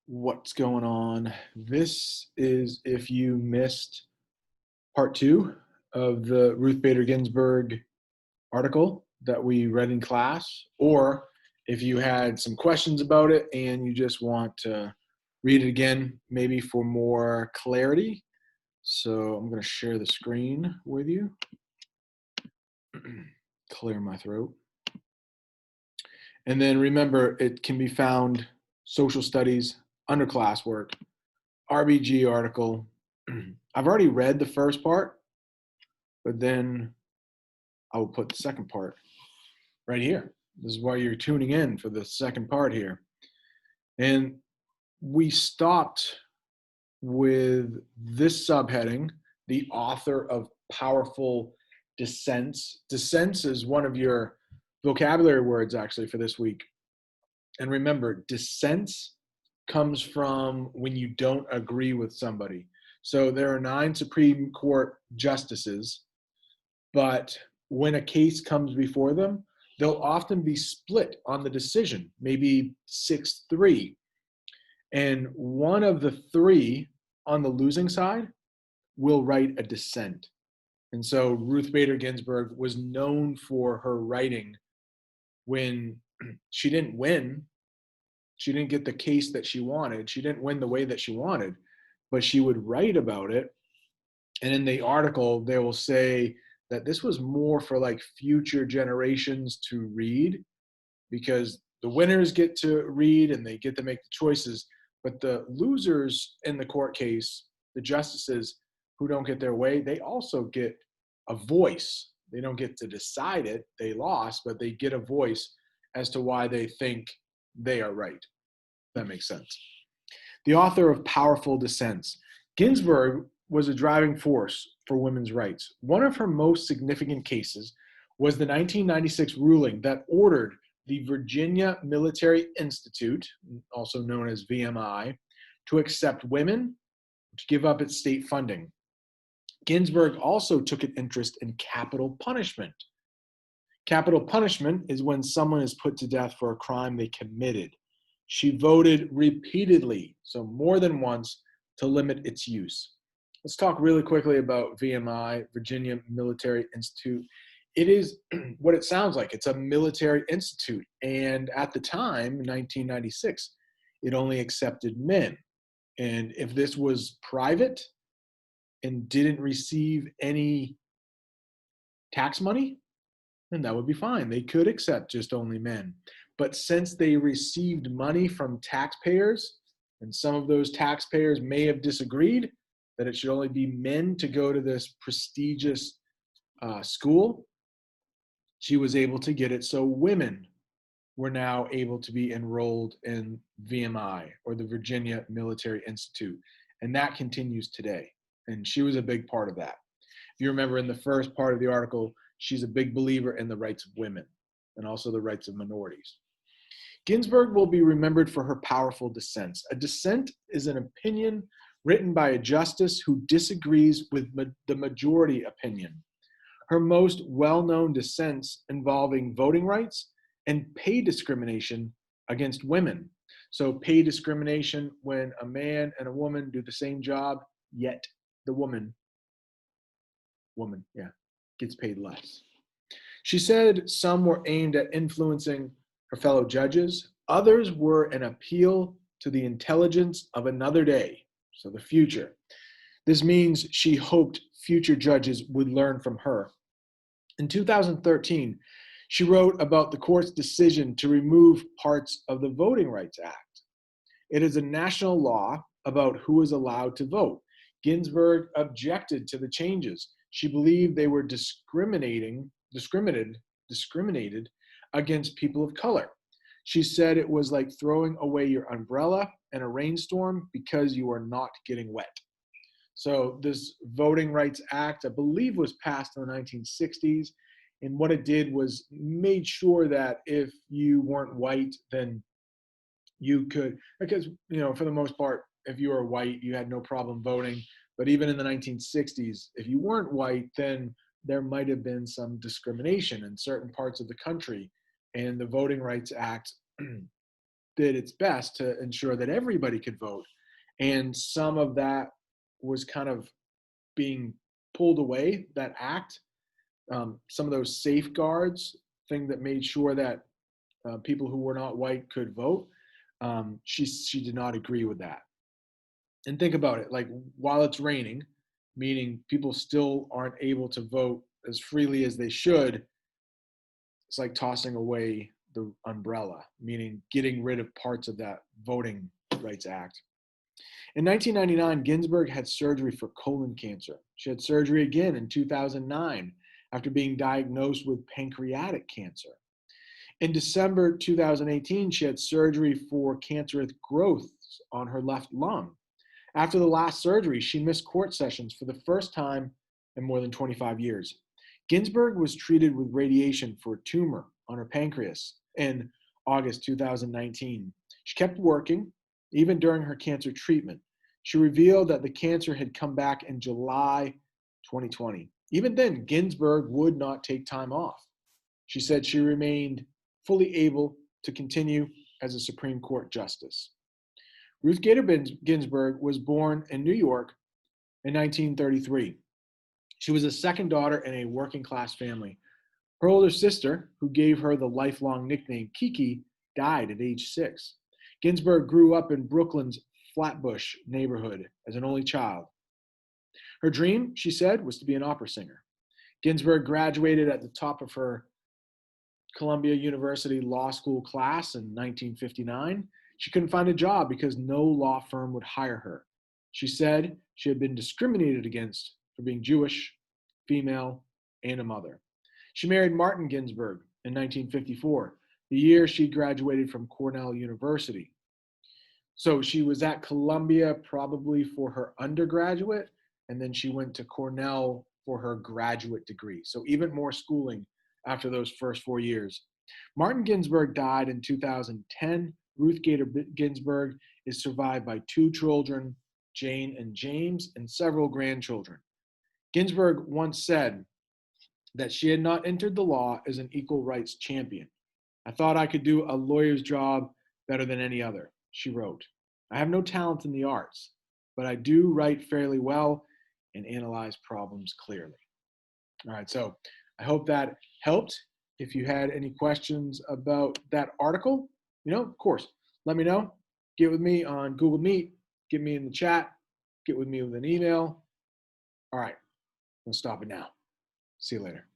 What's going on? This is if you missed part two of the Ruth Bader Ginsburg article that we read in class, or if you had some questions about it and you just want to read it again, maybe for more clarity. So I'm going to share the screen with you. Clear my throat. And then remember, it can be found social studies under classwork, RBG article. I've already read the first part, but then I will put the second part right here. This is why you're tuning in for the second part here. And we stopped with this subheading, the author of Powerful Dissents. Dissents is one of your vocabulary words actually for this week. And remember, dissents comes from when you don't agree with somebody. So there are 9 Supreme Court justices, but when a case comes before them, they'll often be split on the decision, maybe 6-3. And one of the 3 on the losing side will write a dissent. And so Ruth Bader Ginsburg was known for her writing when she didn't win. She didn't get the case that she wanted. She didn't win the way that she wanted, but she would write about it. And in the article, they will say that this was more for like future generations to read, because the winners get to read and they get to make the choices, but the losers in the court case, the justices who don't get their way, they also get a voice. They don't get to decide it, they lost, but they get a voice as to why they think they are right. That makes sense. The author of Powerful Dissents. Ginsburg was a driving force for women's rights. One of her most significant cases was the 1996 ruling that ordered the Virginia Military Institute, also known as VMI, to accept women, to give up its state funding. Ginsburg also took an interest in capital punishment. Capital punishment is when someone is put to death for a crime they committed. She voted repeatedly, so more than once, to limit its use. Let's talk really quickly about VMI, Virginia Military Institute. It is what it sounds like. It's a military institute. And at the time, 1996, it only accepted men. And if this was private and didn't receive any tax money, then that would be fine. They could accept just only men. But since they received money from taxpayers, and some of those taxpayers may have disagreed that it should only be men to go to this prestigious school, she was able to get it so women were now able to be enrolled in VMI, or the Virginia Military Institute. And that continues today. And she was a big part of that. If you remember in the first part of the article, she's a big believer in the rights of women and also the rights of minorities. Ginsburg will be remembered for her powerful dissents. A dissent is an opinion written by a justice who disagrees with the majority opinion. Her most well-known dissents involving voting rights and pay discrimination against women. So pay discrimination when a man and a woman do the same job, yet the woman, gets paid less. She said some were aimed at influencing her fellow judges. Others were an appeal to the intelligence of another day, so the future. This means she hoped future judges would learn from her. In 2013, she wrote about the court's decision to remove parts of the Voting Rights Act. It is a national law about who is allowed to vote. Ginsburg objected to the changes. She believed they were discriminated against people of color. She said it was like throwing away your umbrella in a rainstorm because you are not getting wet. So this Voting Rights Act, I believe, was passed in the 1960s. And what it did was made sure that if you weren't white, then you could, because, for the most part, if you were white, you had no problem voting. But even in the 1960s, if you weren't white, then there might have been some discrimination in certain parts of the country. And the Voting Rights Act did its best to ensure that everybody could vote. And some of that was kind of being pulled away, that act, some of those safeguards, thing that made sure that people who were not white could vote. She did not agree with that. And think about it, like while it's raining, meaning people still aren't able to vote as freely as they should, it's like tossing away the umbrella, meaning getting rid of parts of that Voting Rights Act. In 1999, Ginsburg had surgery for colon cancer. She had surgery again in 2009 after being diagnosed with pancreatic cancer. In December 2018, she had surgery for cancerous growths on her left lung. After the last surgery, she missed court sessions for the first time in more than 25 years. Ginsburg was treated with radiation for a tumor on her pancreas in August 2019. She kept working, even during her cancer treatment. She revealed that the cancer had come back in July 2020. Even then, Ginsburg would not take time off. She said she remained fully able to continue as a Supreme Court justice. Ruth Gator Ginsburg was born in New York in 1933. She was the second daughter in a working class family. Her older sister, who gave her the lifelong nickname Kiki, died at age 6. Ginsburg grew up in Brooklyn's Flatbush neighborhood as an only child. Her dream, she said, was to be an opera singer. Ginsburg graduated at the top of her Columbia University Law School class in 1959. She couldn't find a job because no law firm would hire her. She said she had been discriminated against for being Jewish, female, and a mother. She married Martin Ginsburg in 1954, the year she graduated from Cornell University. So she was at Columbia probably for her undergraduate, and then she went to Cornell for her graduate degree. So even more schooling after those first 4 years. Martin Ginsburg died in 2010. Ruth Gator Ginsburg is survived by 2 children, Jane and James, and several grandchildren. Ginsburg once said that she had not entered the law as an equal rights champion. I thought I could do a lawyer's job better than any other, she wrote. I have no talent in the arts, but I do write fairly well and analyze problems clearly. All right, so I hope that helped. If you had any questions about that article, of course, let me know. Get with me on Google Meet, get me in the chat, get with me with an email. All right, we'll stop it now. See you later.